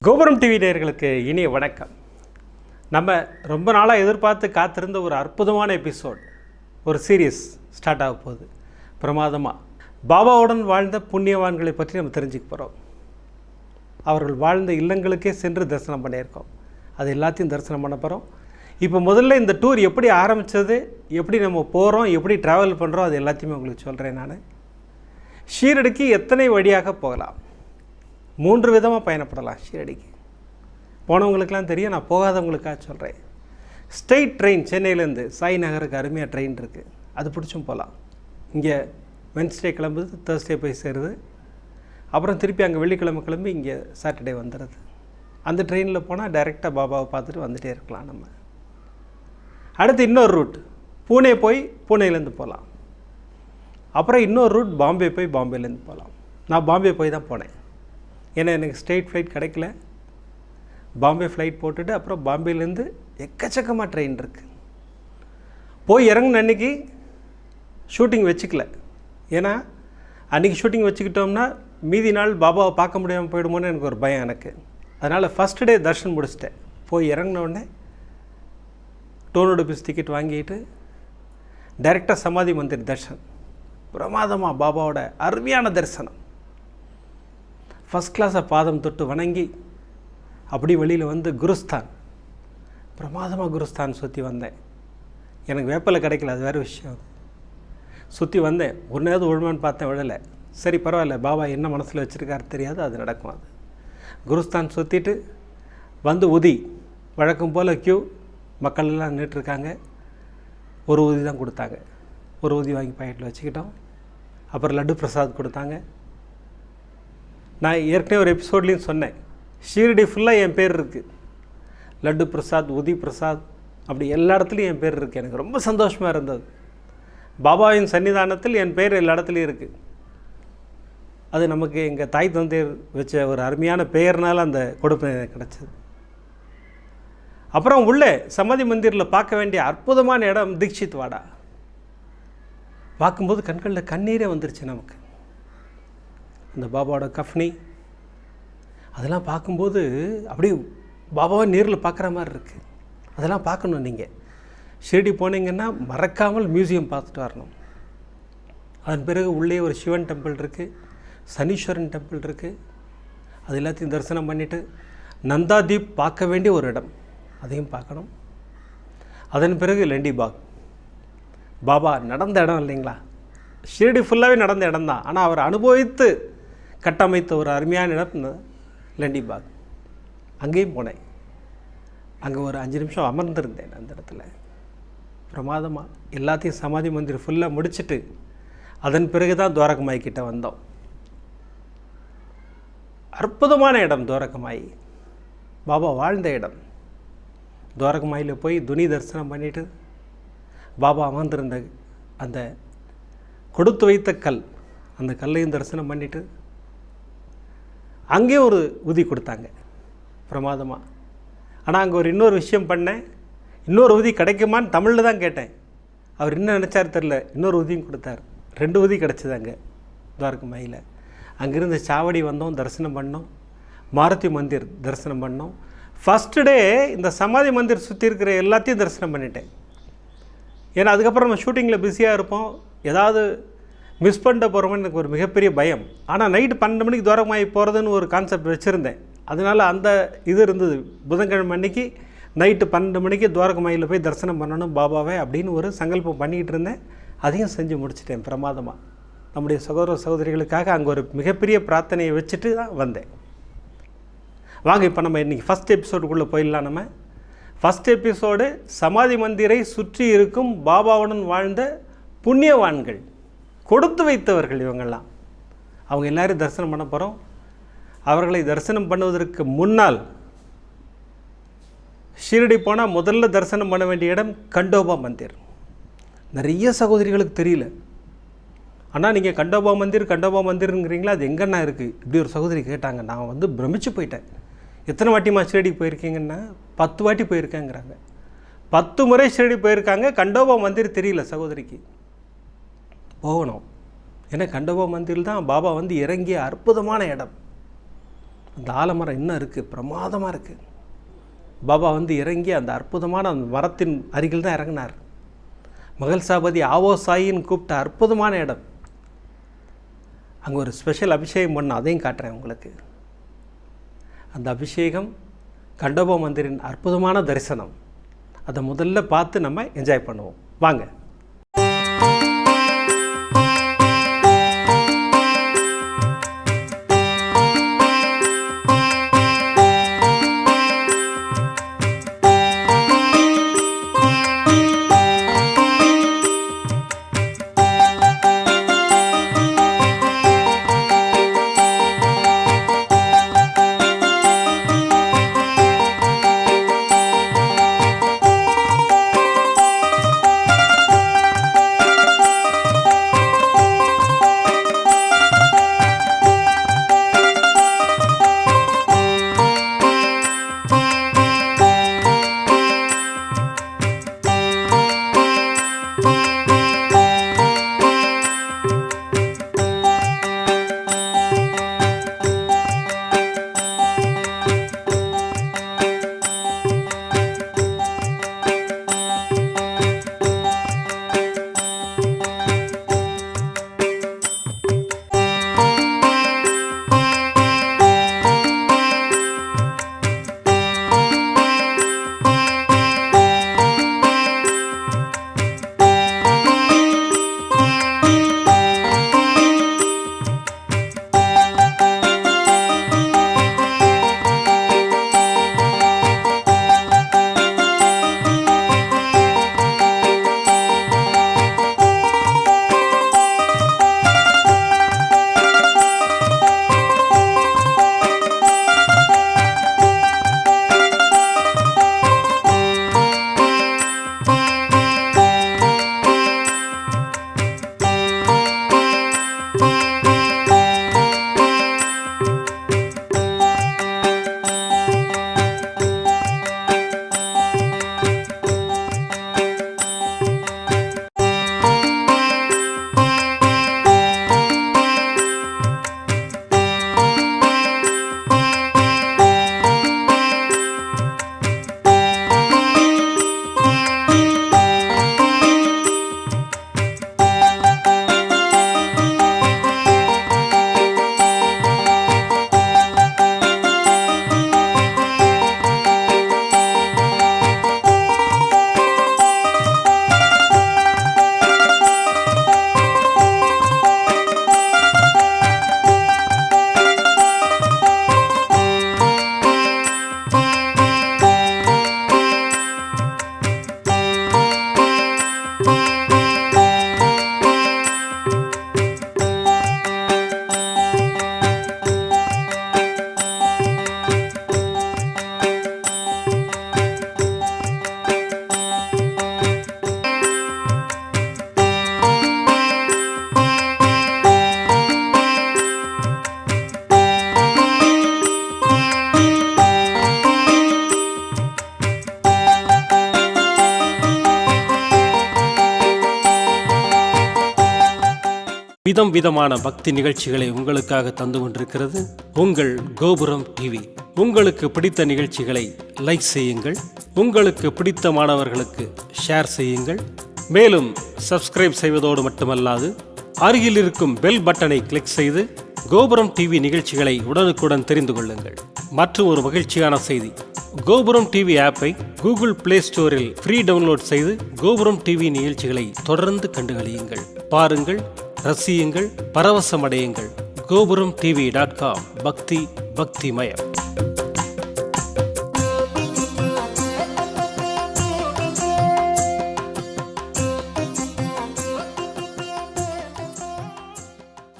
கோபுரம் டிவி நேயர்களுக்கு இனிய வணக்கம். நம்ம ரொம்ப நாளாக எதிர்பார்த்து காத்திருந்த ஒரு அற்புதமான எபிசோட், ஒரு சீரியஸ் ஸ்டார்ட் ஆக போகுது. பிரமாதமாக பாபாவுடன் வாழ்ந்த புண்ணியவான்களை பற்றி நம்ம தெரிஞ்சுக்க போகிறோம். அவர்கள் வாழ்ந்த இல்லங்களுக்கே சென்று தரிசனம் பண்ணியிருக்கோம். அது எல்லாத்தையும் தரிசனம் பண்ண போகிறோம். இப்போ முதல்ல இந்த டூர் எப்படி ஆரம்பித்தது, எப்படி நம்ம போகிறோம், எப்படி ட்ராவல் பண்ணுறோம், அது எல்லாத்தையுமே உங்களுக்கு சொல்கிறேன். நான் ஷீரடிக்கு எத்தனை வழியாக போகலாம்? 3 விதமாக பயணப்படலாம். ஷீரடிக்கு போனவங்களுக்கெல்லாம் தெரியும், நான் போகாதவங்களுக்காக சொல்கிறேன். ஸ்ட்ரெயிட் ட்ரெயின் சென்னையிலேருந்து சாய் நகருக்கு அருமையாக ட்ரெயின் இருக்குது, அது பிடிச்சும் போகலாம். இங்கே வென்ஸ்டே கிளம்புது, தேர்ஸ்டே போய் சேருது, அப்புறம் திருப்பி அங்கே வெள்ளிக்கிழமை கிளம்பி இங்கே சாட்டர்டே வந்துடுது. அந்த ட்ரெயினில் போனால் டைரெக்டாக பாபாவை பார்த்துட்டு வந்துகிட்டே இருக்கலாம். நம்ம அடுத்து இன்னொரு ரூட் பூனே போய் பூனேலேருந்து போகலாம். அப்புறம் இன்னொரு ரூட் பாம்பே போய் பாம்பேலேருந்து போகலாம். நான் பாம்பே போய் தான் போனேன், ஏன்னா எனக்கு ஸ்ட்ரெயிட் ஃப்ளைட் கிடைக்கல. பாம்பே ஃப்ளைட் போட்டுட்டு அப்புறம் பாம்பேலேருந்து எக்கச்சக்கமாக ட்ரெயின் இருக்குது. போய் இறங்கின அன்றைக்கி ஷூட்டிங் வச்சுக்கல, ஏன்னா அன்றைக்கி ஷூட்டிங் வச்சுக்கிட்டோம்னா மீதி நாள் பாபாவை பார்க்க முடியாமல் போயிடுமோன்னு எனக்கு ஒரு பயம் எனக்கு. அதனால் ஃபஸ்ட் டே தர்ஷன் முடிச்சிட்டேன். போய் இறங்கினோடனே 200 rupees டிக்கெட் வாங்கிட்டு டைரெக்டாக சமாதி மந்திர் தர்ஷன். பிரமாதமாக பாபாவோட அருமையான தரிசனம். ஃபஸ்ட் கிளாஸாக பாதம் தொட்டு வணங்கி அப்படி வெளியில் வந்து குருஸ்தான், பிரமாதமாக குருஸ்தான் சுற்றி வந்தேன். எனக்கு வேப்பலை கிடைக்கல, அது வேறு விஷயம். சுற்றி வந்தேன், ஒன்றாவது ஒழுமான்னு பார்த்தேன், விழலை. சரி பரவாயில்ல, பாபா என்ன மனசில் வச்சுருக்காரு தெரியாது, அது நடக்கும். அது குருஸ்தான் சுற்றிட்டு வந்து உதி, வழக்கம் போல் க்யூ, மக்கள் எல்லாம் நின்றுட்டுருக்காங்க. ஒரு ஊதி தான் கொடுத்தாங்க. ஒரு ஊதி வாங்கி பாக்கெட்டில் வச்சுக்கிட்டோம். அப்புறம் லட்டு பிரசாத் கொடுத்தாங்க. நான் ஏற்கனவே ஒரு எபிசோட்லேயும் சொன்னேன், ஷீரடி ஃபுல்லாக என் பேர் இருக்குது. லட்டு பிரசாத், உதி பிரசாத், அப்படி எல்லா இடத்துலையும் என் பேர் இருக்குது. எனக்கு ரொம்ப சந்தோஷமாக இருந்தது. பாபாவின் சன்னிதானத்தில் என் பேர் எல்லா இடத்துலையும் இருக்குது. அது நமக்கு எங்கள் தாய் தந்தையர் வச்ச ஒரு அருமையான பெயர்னால் அந்த கொடுப்பனை எனக்கு கிடச்சிது. அப்புறம் உள்ளே சமாதி மந்திரில் பார்க்க வேண்டிய அற்புதமான இடம் தீக்ஷித் வாடா. பார்க்கும்போது கண்களில் கண்ணீரே வந்துருச்சு நமக்கு. அந்த பாபாவோட கஃப்னி அதெல்லாம் பார்க்கும்போது அப்படியே பாபாவை நேரில் பார்க்குற மாதிரி இருக்குது. அதெல்லாம் பார்க்கணும். நீங்கள் ஷிரடி போனீங்கன்னா மறக்காமல் மியூசியம் பார்த்துட்டு வரணும். அதன் பிறகு உள்ளே ஒரு சிவன் டெம்பிள் இருக்குது, சனீஸ்வரன் டெம்பிள் இருக்குது. அது எல்லாத்தையும் தரிசனம் பண்ணிவிட்டு நந்தாதீப் பார்க்க வேண்டிய ஒரு இடம், அதையும் பார்க்கணும். அதன் பிறகு லெண்டிபாக், பாபா நடந்த இடம் இல்லைங்களா? ஷிரடி ஃபுல்லாகவே நடந்த இடம் தான், ஆனால் அவர் அனுபவித்து கட்டமைத்த ஒரு அருமையான இடம் லெண்டிபாக். அங்கேயும் போனேன். அங்கே ஒரு 5 நிமிஷம் அமர்ந்திருந்தேன் அந்த இடத்துல. பிரமாதமாக எல்லாத்தையும் சமாதி மந்திர் ஃபுல்லாக முடிச்சுட்டு அதன் பிறகு தான் துவாரகமாய் கிட்ட வந்தோம். அற்புதமான இடம் துவாரகமாய், பாபா வாழ்ந்த இடம். துவாரகமாயில் போய் துனி தரிசனம் பண்ணிவிட்டு பாபா அமர்ந்திருந்த அந்த கொடுத்து வைத்த கல், அந்த கல்லையும் தரிசனம் பண்ணிவிட்டு அங்கேயும் ஒரு உதி கொடுத்தாங்க, பிரமாதமாக. ஆனால் அங்கே ஒரு இன்னொரு விஷயம் பண்ணேன். இன்னொரு உதி கிடைக்குமான்னு தமிழில் தான் கேட்டேன். அவர் என்ன நினச்சார் தெரில, இன்னொரு உதியும் கொடுத்தார். 2 உதி கிடச்சிது அங்கே துவாரகமாயில். அங்கேருந்து சாவடி வந்தோம், தரிசனம் பண்ணோம். மாருதி மந்திர் தரிசனம் பண்ணோம். ஃபஸ்ட்டு டே இந்த சமாதி மந்திர் சுற்றி இருக்கிற எல்லாத்தையும் தரிசனம் பண்ணிட்டேன். ஏன்னா அதுக்கப்புறம் நம்ம ஷூட்டிங்கில் பிஸியாக இருப்போம், ஏதாவது மிஸ் பண்ணிட்டு போகிறோம்னு எனக்கு ஒரு மிகப்பெரிய பயம். ஆனால் நைட்டு 12 மணிக்கு துவாரகமாய் போகிறதுன்னு ஒரு கான்செப்ட் வச்சுருந்தேன். அதனால் அந்த இது இருந்தது. புதன்கிழமை அன்றைக்கி நைட்டு 12 மணிக்கு துவாரகமாயில் போய் தரிசனம் பண்ணணும் பாபாவை அப்படின்னு ஒரு சங்கல்பம் பண்ணிக்கிட்டு இருந்தேன். அதையும் செஞ்சு முடிச்சிட்டேன் பிரமாதமாக. நம்முடைய சகோதர சகோதரிகளுக்காக அங்கே ஒரு மிகப்பெரிய பிரார்த்தனையை வச்சுட்டு தான் வந்தேன். வாங்க இப்போ நம்ம இன்றைக்கி ஃபஸ்ட் எபிசோடுக்குள்ளே போயிடலாம். நம்ம ஃபஸ்ட் எபிசோடு சமாதி மந்திரை சுற்றி இருக்கும் பாபாவுடன் வாழ்ந்த புண்ணியவான்கள், கொடுத்து வைத்தவர்கள். இவங்கெல்லாம் அவங்க எல்லோரும் தரிசனம் பண்ண போகிறோம். அவர்களை தரிசனம் பண்ணுவதற்கு முன்னால் ஷீரடி போனால் முதல்ல தரிசனம் பண்ண வேண்டிய இடம் கண்டோபா மந்திர். நிறைய சகோதரிகளுக்கு தெரியல. ஆனால் நீங்கள் கண்டோபா மந்திருங்கிறீங்களா, அது எங்கன்னா இருக்குது? இப்படி ஒரு சகோதரி கேட்டாங்க. நான் பிரமிச்சு போயிட்டேன். எத்தனை வாட்டிமா ஷீரடிக்கு போயிருக்கீங்கன்னா 10 வாட்டி போயிருக்கேங்கிறாங்க. 10 முறை ஷீரடி போயிருக்காங்க. கண்டோபா மந்திர் தெரியல சகோதரிக்கு. போகணும். ஏன்னா கண்டோபா மந்திரில் தான் பாபா இறங்கிய அற்புதமான இடம். அந்த ஆலமரம் இன்னும் இருக்குது, பிரமாதமாக இருக்குது. பாபா வந்து இறங்கி அந்த அற்புதமான அந்த மரத்தின் அருகில் தான் இறங்கினார். மகள்சாபதி ஆவோ சாயின்னு கூப்பிட்ட அற்புதமான இடம். அங்கே ஒரு ஸ்பெஷல் அபிஷேகம் பண்ண, அதையும் காட்டுறேன் உங்களுக்கு. அந்த அபிஷேகம் கண்டோபா மந்திரின் அற்புதமான தரிசனம். அதை முதல்ல பார்த்து நம்ம என்ஜாய் பண்ணுவோம். வாங்க. விதம் விதமான பக்தி நிகழ்ச்சிகளை உங்களுக்காக தந்து கொண்டிருக்கிறது உங்கள் கோபுரம் டிவி. உங்களுக்கு பிடித்த நிகழ்ச்சிகளை லைக் செய்யுங்கள், உங்களுக்கு பிடித்த மாணவர்களுக்கு ஷேர் செய்யுங்கள். மேலும் சப்ஸ்கிரைப் செய்வதோடு மட்டுமல்லாது அருகில் இருக்கும் பெல் பட்டனை கிளிக் செய்து கோபுரம் டிவி நிகழ்ச்சிகளை உடனுக்குடன் தெரிந்து கொள்ளுங்கள். மற்றும் ஒரு மகிழ்ச்சியான செய்தி, கோபுரம் டிவி ஆப்பை கூகுள் பிளே ஸ்டோரில் ஃப்ரீ டவுன்லோட் செய்து கோபுரம் டிவி நிகழ்ச்சிகளை தொடர்ந்து கண்டுகளியுங்கள், பாருங்கள், ரசியுங்கள், பரவசமடையுங்கள். gopuramtv.com பக்தி பக்திமயம்.